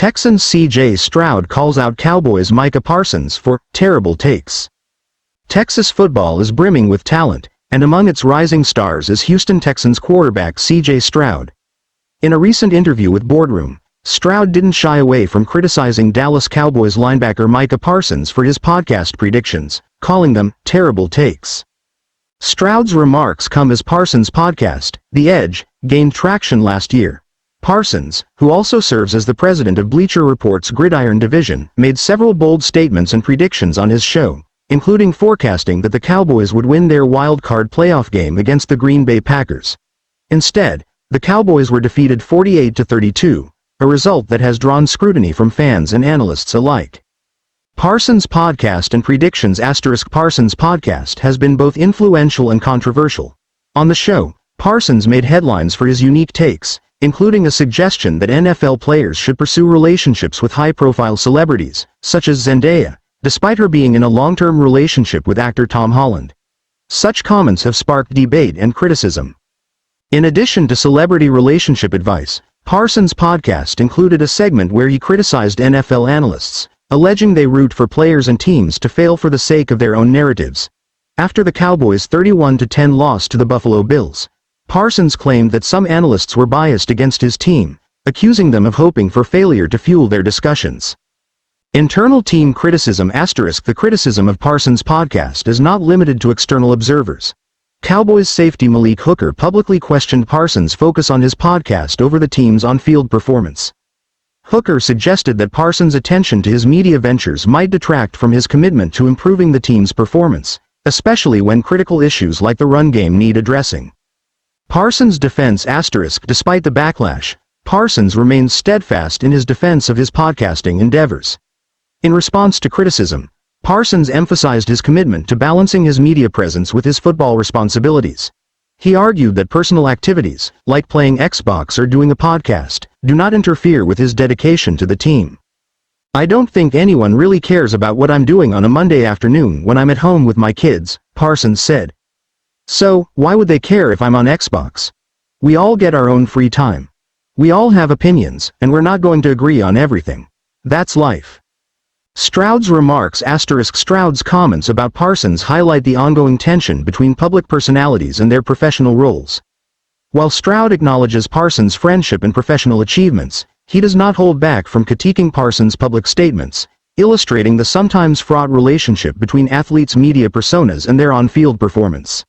Texans C.J. Stroud calls out Cowboys Micah Parsons for terrible takes. Texas football is brimming with talent, and among its rising stars is Houston Texans quarterback C.J. Stroud. In a recent interview with Boardroom, Stroud didn't shy away from criticizing Dallas Cowboys linebacker Micah Parsons for his podcast predictions, calling them terrible takes. Stroud's remarks come as Parsons' podcast, The Edge, gained traction last year. Parsons, who also serves as the president of Bleacher Report's Gridiron division, made several bold statements and predictions on his show, including forecasting that the Cowboys would win their wild-card playoff game against the Green Bay Packers. Instead, the Cowboys were defeated 48-32, a result that has drawn scrutiny from fans and analysts alike. Parsons' podcast and predictions * Parsons' podcast has been both influential and controversial. On the show, Parsons made headlines for his unique takes, including a suggestion that NFL players should pursue relationships with high-profile celebrities, such as Zendaya, despite her being in a long-term relationship with actor Tom Holland. Such comments have sparked debate and criticism. In addition to celebrity relationship advice, Parsons' podcast included a segment where he criticized NFL analysts, alleging they root for players and teams to fail for the sake of their own narratives. After the Cowboys' 31-10 loss to the Buffalo Bills, Parsons claimed that some analysts were biased against his team, accusing them of hoping for failure to fuel their discussions. Internal team criticism * The criticism of Parsons' podcast is not limited to external observers. Cowboys safety Malik Hooker publicly questioned Parsons' focus on his podcast over the team's on-field performance. Hooker suggested that Parsons' attention to his media ventures might detract from his commitment to improving the team's performance, especially when critical issues like the run game need addressing. Parsons' defense * Despite the backlash, Parsons remains steadfast in his defense of his podcasting endeavors. In response to criticism, Parsons emphasized his commitment to balancing his media presence with his football responsibilities. He argued that personal activities, like playing Xbox or doing a podcast, do not interfere with his dedication to the team. "I don't think anyone really cares about what I'm doing on a Monday afternoon when I'm at home with my kids," Parsons said. "So, why would they care if I'm on Xbox? We all get our own free time. We all have opinions, and we're not going to agree on everything. That's life." Stroud's remarks * Stroud's comments about Parsons highlight the ongoing tension between public personalities and their professional roles. While Stroud acknowledges Parsons' friendship and professional achievements, he does not hold back from critiquing Parsons' public statements, illustrating the sometimes fraught relationship between athletes' media personas and their on-field performance.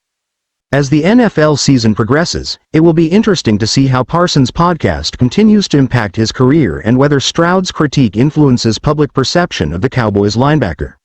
As the NFL season progresses, it will be interesting to see how Parsons' podcast continues to impact his career and whether Stroud's critique influences public perception of the Cowboys linebacker.